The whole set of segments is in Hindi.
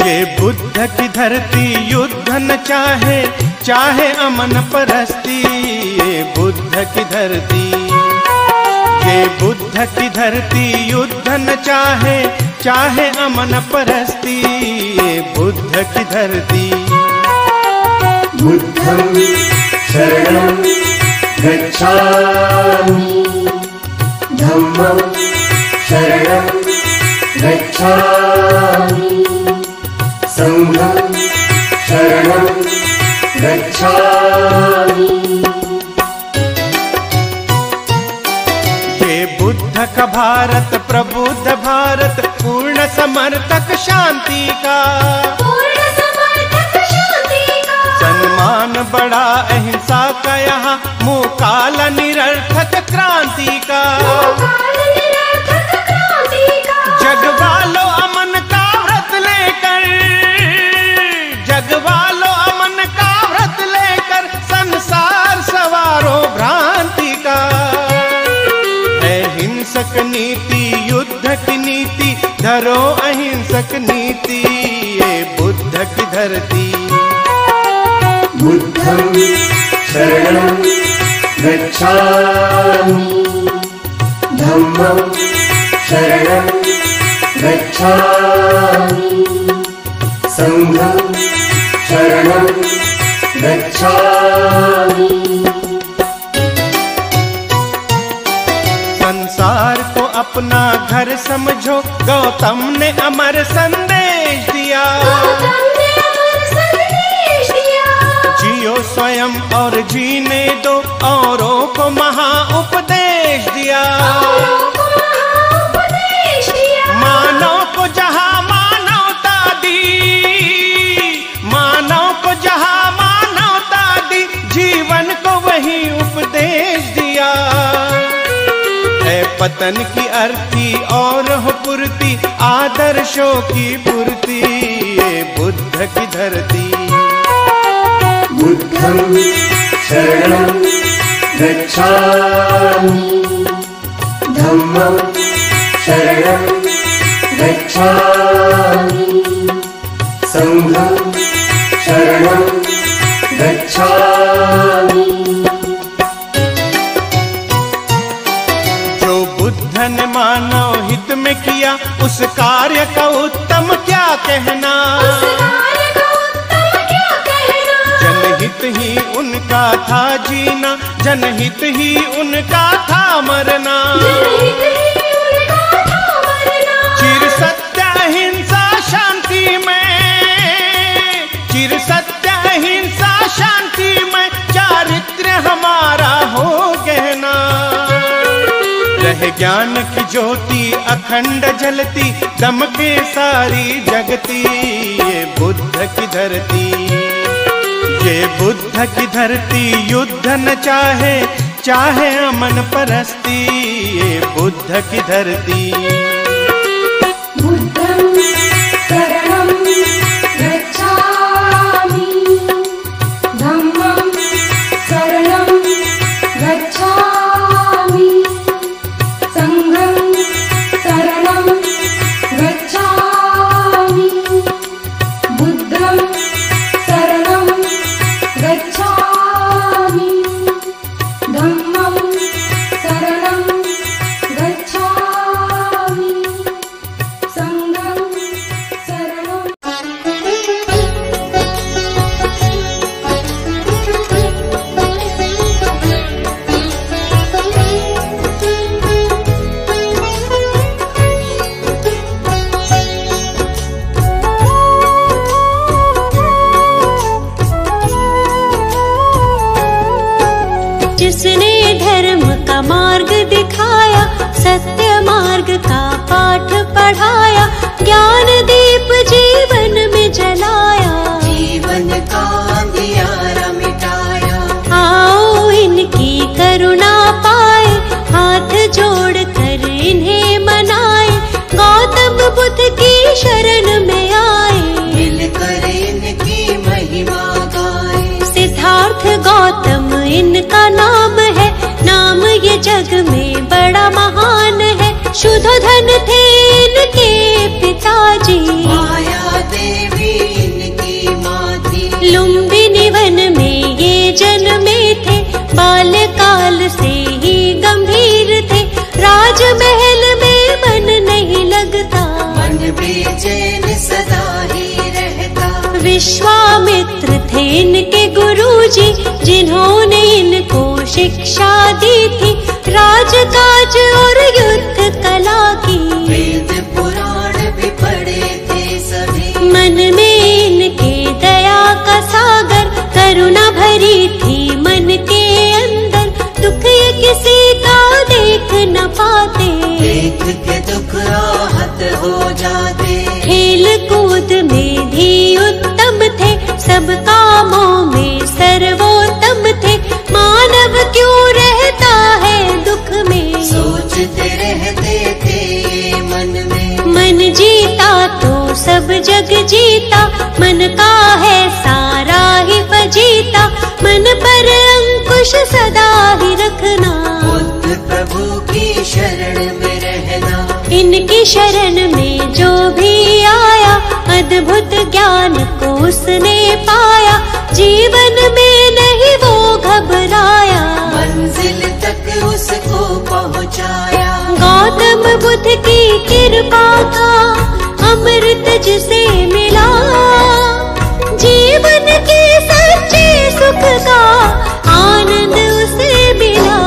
ये बुद्ध की धरती युद्ध न चाहे, चाहे अमन परस्ती। ये बुद्ध की धरती, ये बुद्ध की धरती युद्ध न चाहे, चाहे अमन परस्ती। ये बुद्ध की धरती। बुद्धं शरणं गच्छामि, धम्मं शरणं गच्छामि, संघं शरणं गच्छामि। ये बुद्ध का भारत प्रबुद्ध भारत, पूर्ण समर्थक शांति का, सम्मान बड़ा अहिंसा का यहाँ, मुकाल निरर्थक क्रांति का। जगवालो अमन का व्रत लेकर, जगवालो अमन का व्रत लेकर, संसार सवारो भ्रांति का। अहिंसक नीति युद्ध की नीति, धरो अहिंसक नीति। ये बुद्ध की धरती। बुद्धं शरणं गच्छामि, धम्मं शरणं गच्छामि, संघं शरणं गच्छामि। संसार को अपना घर समझो, गौतम ने अमर संदेश दिया। जियो स्वयं और जीने दो, औरों को महा उपदेश दिया। मानव को जहाँ मानवता दी, मानव को जहाँ मानवता दी, जीवन को वही उपदेश दिया। है पतन की अर्थी और हो पूर्ति, आदर्शों की पूर्ति। ये बुद्ध की धरती। बुद्धं शरणं गच्छामि, धम्मं शरणं गच्छामि, संघं शरणं गच्छामि। जो बुद्ध ने मानव हित में किया, उस कार्य का उत्तम क्या कहना। जनहित ही उनका था जीना, जनहित ही उनका था मरना। चिर सत्य अहिंसा शांति में, चिर सत्य अहिंसा शांति में, चारित्र्य हमारा हो गहना। रह ज्ञान की ज्योति अखंड जलती, दमके सारी जगती। ये बुद्ध की धरती। ये बुद्ध की धरती युद्ध न चाहे, चाहे अमन परस्ती। ये बुद्ध की धरती। बुद्धं शरणं गच्छामि, धम्मं शरणं गच्छामि, संघं शरणं गच्छामि, बुद्धं शरणं गच्छामि, धम्मं शरणं गच्छामि, संघं शरणं। जिसने धर्म का मार्ग दिखाया, सत्य मार्ग का पाठ पढ़ाया, ज्ञान दीप जीवन में जलाया, जीवन का अंधियारा मिटाया। आओ इनकी करुणा पाए, हाथ जोड़ कर इन्हें मनाए, गौतम बुद्ध की शरण में आए, मिलकर इनकी महिमा गाए। सिद्धार्थ गौतम इनका नाम है, नाम ये जग में बड़ा महान है। शुद्धोधन थे इनके पिताजी, इनके गुरुजी जिन्होंने इनको शिक्षा दी थी राजकाज और युद्ध कला की। वेद पुराण भी पढ़े थे सभी, मन में इनके दया का सागर करुणा भरी थी मन के अंदर। दुख ये किसी का देख न पाते, देख के दुख आहत हो जाते। खेल कूद में भी उत्तम थे, सब कामों में सर्वोत्तम थे। मानव क्यों रहता है दुख में, सोचते रहते थे मन में। मन जीता तो सब जग जीता, मन का है सारा ही फजीता। मन पर अंकुश सदा ही रखना, बुद्ध प्रभु की शरण में रहना। इनकी शरण में जो भी आया अद्भुत ज्ञान को उसने पाया। जीवन में नहीं वो घबराया, मंजिल तक उसको पहुँचाया। गौतम बुद्ध की कृपा का अमृत जिसे मिला, जीवन के सच्चे सुख का आनंद उसे मिला।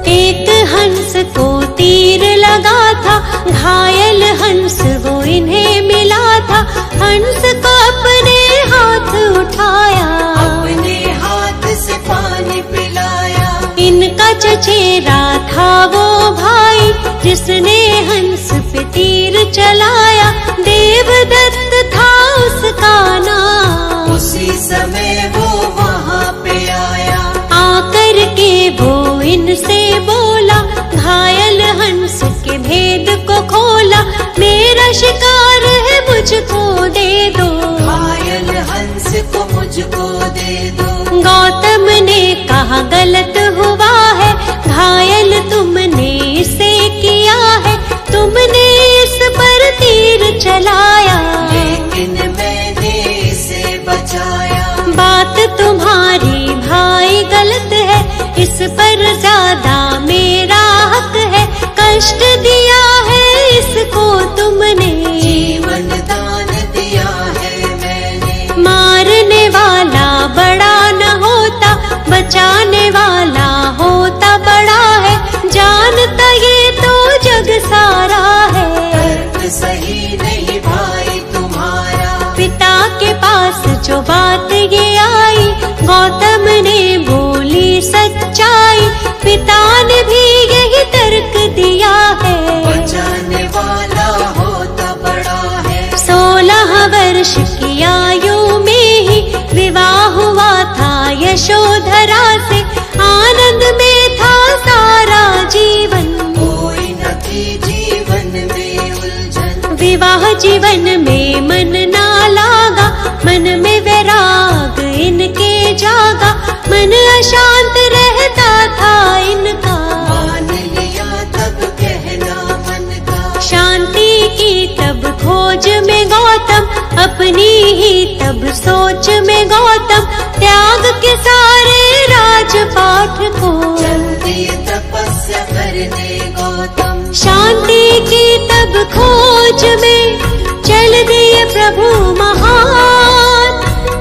एक हंस को तीर लगा था, घायल हंस वो इन्हें मिला था। हंस को अपने हाथ उठाया, अपने हाथ से पानी पिलाया। इनका चचेरा था वो भाई जिसने हंस पे तीर चलाया। देवदत्त था उसका नाम, उसी समय वो वहाँ पे आया। आकर के वो इनसे बोला, घायल हंस के भेद को खोला। मेरा शिकार है मुझको दे दो, घायल हंस को मुझको दे दो। गौतम ने कहा गलत हुआ है, घायल तुमने इसे किया है। तुमने इस पर तीर चलाया, लेकिन मैंने इसे बचाया। बात तुम्हारी भाई गलत है, इस पर ज्यादा मेरा हक है। कष्ट दिया है इसको तुमने, जीवन दान दिया है मैंने। मारने वाला बड़ा न होता, बचाने वाला होता बड़ा है। जानता ये तो जग सारा है, तर्क सही नहीं भाई तुम्हारा। पिता के पास जो बात ये आई, गौतम ने बोली सच्चाई। पिता ने भी यही तर्क दिया है, बचाने वाला होता बड़ा है। 16 वर्ष की आयु में ही विवाह हुआ था यशोधरा से। आनंद में था सारा जीवन, कोई न थी जीवन में उलझन। विवाह जीवन में मन ना लागा, मन में वैराग इनके जागा। मन अशांत रहता था इनका, मान लिया तब कहना मन का। शांति की तब खोज में गौतम, अपनी ही तब सोच में गौतम। त्याग के सारे राजपाठ को, चल दिए तपस्या करने गौतम। शांति की तब खोज में चल दिए प्रभु महान।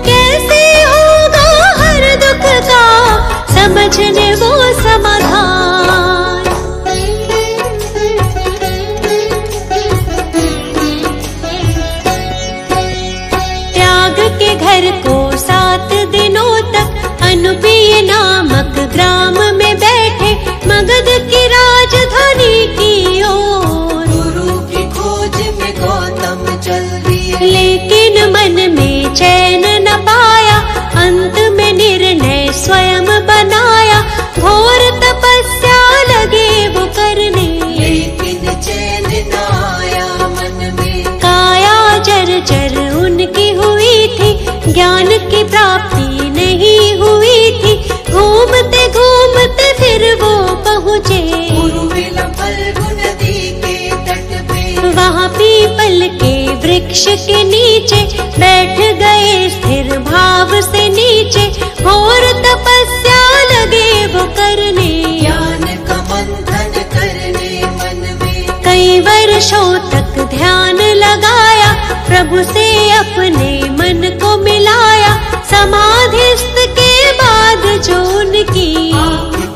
कैसे होगा हर दुख का समझने वो समाधान। त्याग के घर को 7 दिनों तक अनुपीय नामक ग्राम में बैठे, मगध की राजधानी की ओर। गुरु की खोज में गौतम चल दिए, लेकिन मन में चैन न पाया। अंत में निर्णय स्वयं बनाया, घोर तपस्या लगे वो करने। लेकिन चैन न आया मन में। काया जर्जर उनकी हुई थी, ज्ञान की प्राप्ति नहीं हुई थी। घूमते घूमते फिर वो पहुँचे उर्मिला फल्गु नदी के तट पे। वहाँ पीपल के वृक्ष के नीचे बैठ गए स्थिर भाव से नीचे। घोर तपस्या लगे वो करने, ज्ञान का मंथन करने मन में। ध्यान लगाया, प्रभु से अपने मन को मिलाया। समाधिस्थ के बाद जो उनकी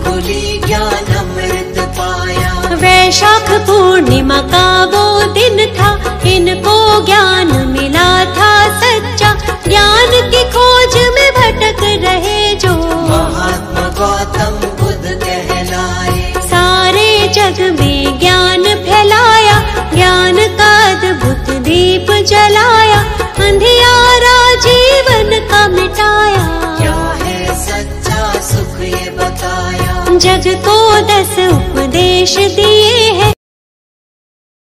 खुली ज्ञान अमृत पाया। वैशाख पूर्णिमा का वो दिन था, इनको ज्ञान मिला था सच्चा। ज्ञान की खोज में भटक रहे जो महात्मा गौतम बुद्ध कहलाए। सारे जग में ज्ञान फैलाया, ज्ञान का अद्भुत दीप जलाया। अंधियारा जीवन का मिटाया, क्या है सच्चा सुख ये बताया। जग को 10 उपदेश